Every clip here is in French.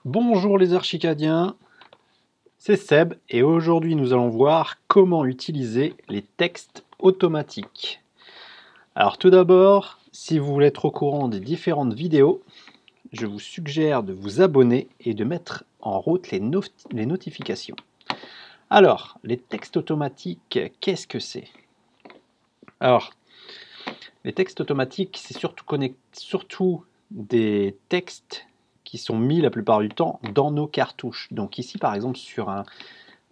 Bonjour les archicadiens, c'est Seb et aujourd'hui nous allons voir comment utiliser les textes automatiques. Alors tout d'abord, si vous voulez être au courant des différentes vidéos, je vous suggère de vous abonner et de mettre en route les notifications. Alors, les textes automatiques, qu'est-ce que c'est? Alors, les textes automatiques, c'est surtout des textes qui sont mis la plupart du temps dans nos cartouches. Donc ici, par exemple, sur un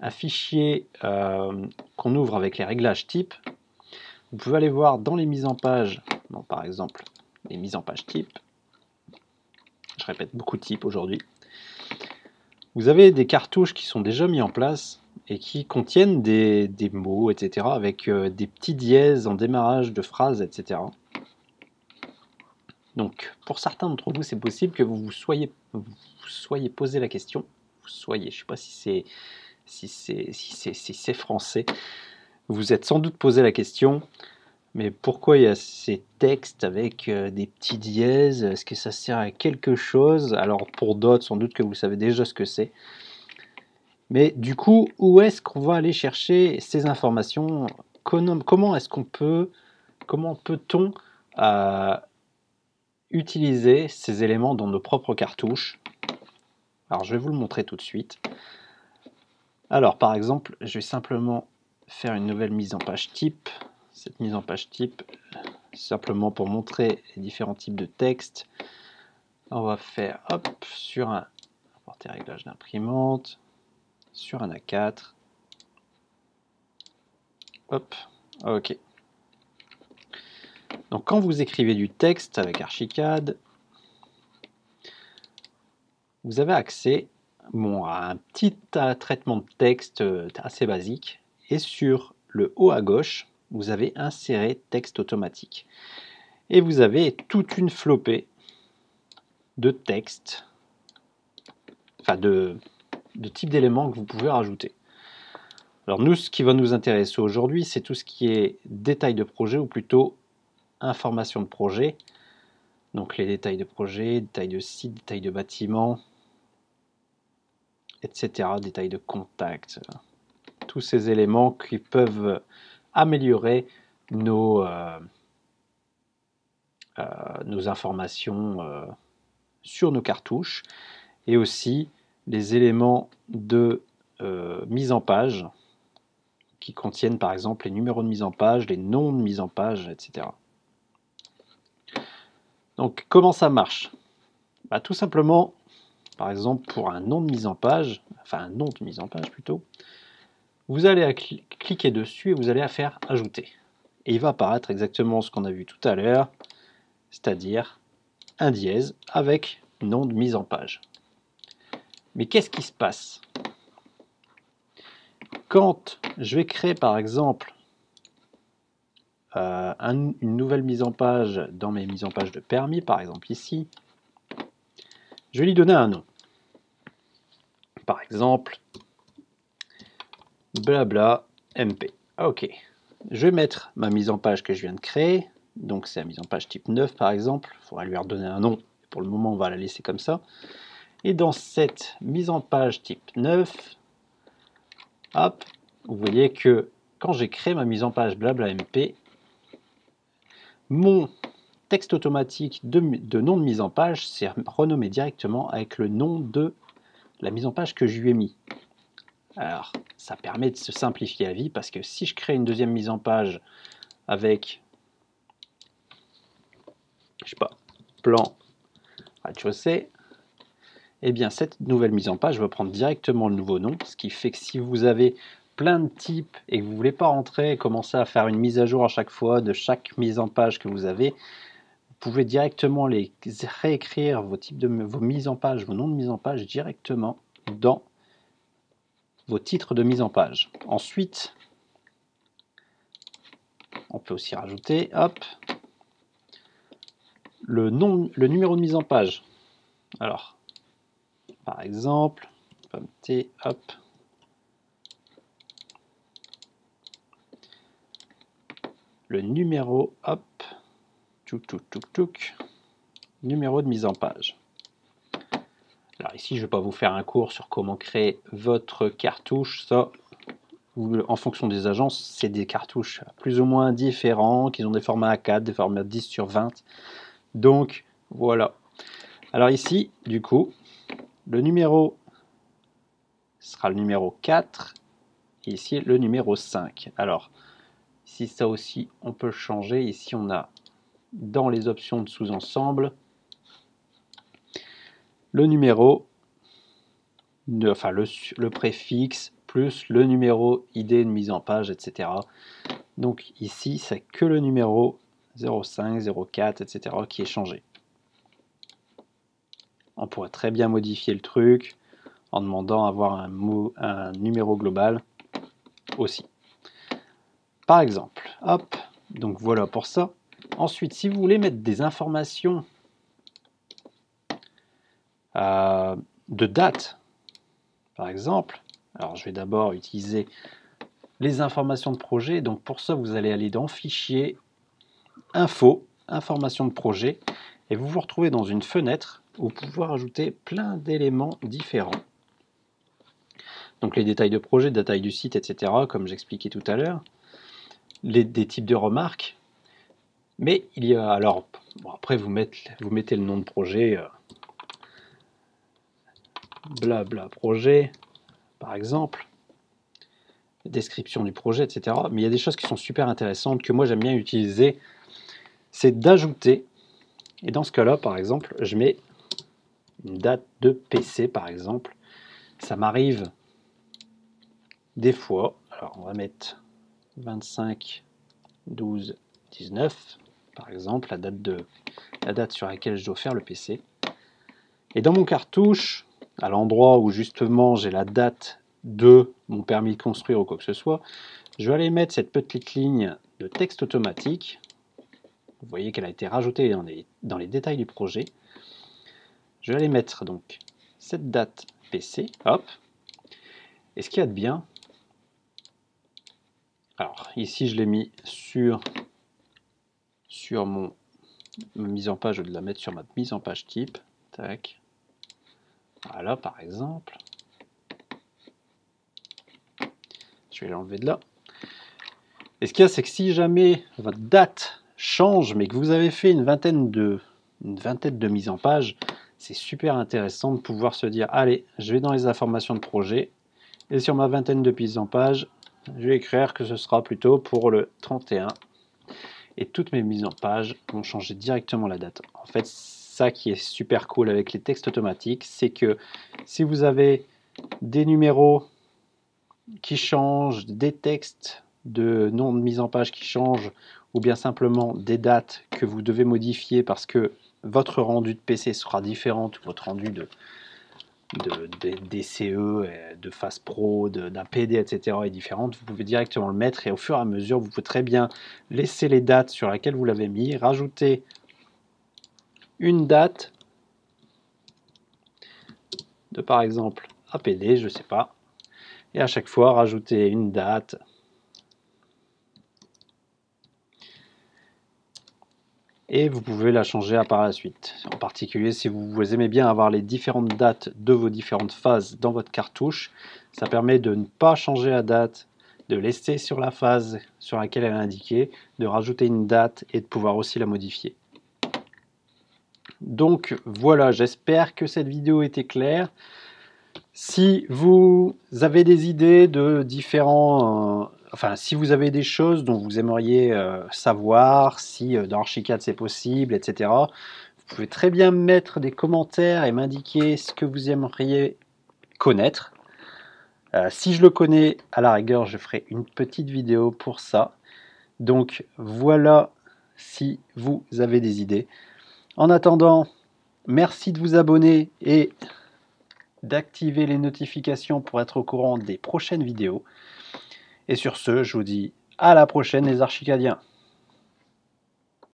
fichier qu'on ouvre avec les réglages type, vous pouvez aller voir dans les mises en page, donc par exemple, les mises en page type, je répète beaucoup de types aujourd'hui, vous avez des cartouches qui sont déjà mis en place et qui contiennent des mots, etc., avec des petits dièses en démarrage de phrases, etc. Donc, pour certains d'entre vous, c'est possible que vous soyez posé la question, je ne sais pas si c'est français, vous êtes sans doute posé la question, mais pourquoi il y a ces textes avec des petits dièses? Est-ce que ça sert à quelque chose? Alors, pour d'autres, sans doute que vous savez déjà ce que c'est. Mais du coup, où est-ce qu'on va aller chercher ces informations? Comment peut-on utiliser ces éléments dans nos propres cartouches? Alors, je vais vous le montrer tout de suite. Alors, par exemple, je vais simplement faire une nouvelle mise en page type. Cette mise en page type, simplement pour montrer les différents types de textes. On va faire, hop, sur un portée-réglage d'imprimante, sur un A4. Hop, ok. Donc quand vous écrivez du texte avec Archicad, vous avez accès à un petit traitement de texte assez basique. Et sur le haut à gauche, vous avez inséré texte automatique. Et vous avez toute une flopée de textes, enfin de types d'éléments que vous pouvez rajouter. Alors nous, ce qui va nous intéresser aujourd'hui, c'est tout ce qui est détails de projet, ou plutôt information de projet. Donc les détails de projet, détails de site, détails de bâtiment, etc. Détails de contact. Tous ces éléments qui peuvent améliorer nos informations sur nos cartouches, et aussi les éléments de mise en page qui contiennent par exemple les numéros de mise en page, les noms de mise en page, etc. Donc comment ça marche? Tout simplement, par exemple pour un nom de mise en page, enfin un nom de mise en page plutôt, vous allez cliquer dessus et vous allez faire ajouter. Et il va apparaître exactement ce qu'on a vu tout à l'heure, c'est-à-dire un dièse avec nom de mise en page. Mais qu'est-ce qui se passe? Quand je vais créer par exemple une nouvelle mise en page dans mes mises en page de permis, par exemple ici, je vais lui donner un nom. Par exemple, blabla MP. Ok. Je vais mettre ma mise en page que je viens de créer. Donc c'est la mise en page type 9 par exemple. Il faudra lui redonner un nom. Pour le moment, on va la laisser comme ça. Et dans cette mise en page type 9, hop, vous voyez que quand j'ai créé ma mise en page blabla MP, mon texte automatique de nom de mise en page s'est renommé directement avec le nom de la mise en page que je lui ai mis. Alors, ça permet de se simplifier la vie parce que si je crée une deuxième mise en page avec, je sais pas, plan rez-de-chaussée, eh bien cette nouvelle mise en page va prendre directement le nouveau nom, ce qui fait que si vous avez plein de types et que vous ne voulez pas rentrer et commencer à faire une mise à jour à chaque fois de chaque mise en page que vous avez, vous pouvez directement les réécrire, vos mises en page, vos noms de mise en page directement dans vos titres de mise en page. Ensuite, on peut aussi rajouter, hop, le numéro de mise en page. Alors, par exemple, T, hop, le numéro, hop, numéro de mise en page. Alors ici, je ne vais pas vous faire un cours sur comment créer votre cartouche. Ça, en fonction des agences, c'est des cartouches plus ou moins différents, qui ont des formats A4, des formats 10/20. Donc, voilà. Alors ici, du coup, le numéro sera le numéro 4, et ici, le numéro 5. Alors, ici, ça aussi, on peut le changer. Ici, on a, dans les options de sous-ensemble, le numéro, enfin le préfixe, plus le numéro ID de mise en page, etc. Donc ici, c'est que le numéro 05, 04, etc. qui est changé. On pourrait très bien modifier le truc en demandant à avoir un numéro global aussi. Par exemple, hop, donc voilà pour ça. Ensuite, si vous voulez mettre des informations de date, par exemple, alors je vais d'abord utiliser les informations de projet. Donc pour ça, vous allez aller dans Fichier, Info, Informations de projet, et vous vous retrouvez dans une fenêtre où vous pouvez ajouter plein d'éléments différents. Donc les détails de projet, la taille du site, etc., comme j'expliquais tout à l'heure, des types de remarques. Mais il y a alors, bon, après vous mettez le nom de projet, blabla projet, par exemple, description du projet, etc. Mais il y a des choses qui sont super intéressantes que moi j'aime bien utiliser, c'est d'ajouter, et dans ce cas-là, par exemple, je mets une date de PC, par exemple. Ça m'arrive des fois, alors on va mettre 25 12 19, par exemple, la date sur laquelle je dois faire le PC. Et dans mon cartouche, à l'endroit où justement j'ai la date de mon permis de construire ou quoi que ce soit, je vais aller mettre cette petite ligne de texte automatique. Vous voyez qu'elle a été rajoutée dans les détails du projet. Je vais aller mettre donc cette date PC, hop. Et ce qu'il y a de bien, alors ici je l'ai mis sur ma mise en page, je vais la mettre sur ma mise en page type. Tac. Voilà, par exemple. Je vais l'enlever de là. Et ce qu'il y a, c'est que si jamais votre date change, mais que vous avez fait une vingtaine de mises en page, c'est super intéressant de pouvoir se dire, allez, je vais dans les informations de projet, et sur ma vingtaine de mises en page, je vais écrire que ce sera plutôt pour le 31. Et toutes mes mises en page vont changer directement la date. En fait, ça qui est super cool avec les textes automatiques, c'est que si vous avez des numéros qui changent, des textes de nom de mise en page qui changent, ou bien simplement des dates que vous devez modifier parce que votre rendu de PC sera différent, votre rendu de DCE, de Phase Pro, d'un PD, etc. est différente, vous pouvez directement le mettre et au fur et à mesure, vous pouvez très bien laisser les dates sur lesquelles vous l'avez mis, rajouter une date de par exemple APD, je sais pas, et à chaque fois rajouter une date et vous pouvez la changer par la suite. En particulier si vous aimez bien avoir les différentes dates de vos différentes phases dans votre cartouche, ça permet de ne pas changer la date, de laisser sur la phase sur laquelle elle est indiquée, de rajouter une date et de pouvoir aussi la modifier. Donc voilà, j'espère que cette vidéo était claire. Si vous avez des idées de différents... enfin, si vous avez des choses dont vous aimeriez savoir, si dans Archicad c'est possible, etc., vous pouvez très bien mettre des commentaires et m'indiquer ce que vous aimeriez connaître. Si je le connais, à la rigueur, je ferai une petite vidéo pour ça. Donc voilà, si vous avez des idées. En attendant, merci de vous abonner et d'activer les notifications pour être au courant des prochaines vidéos. Et sur ce, je vous dis à la prochaine les Archicadiens.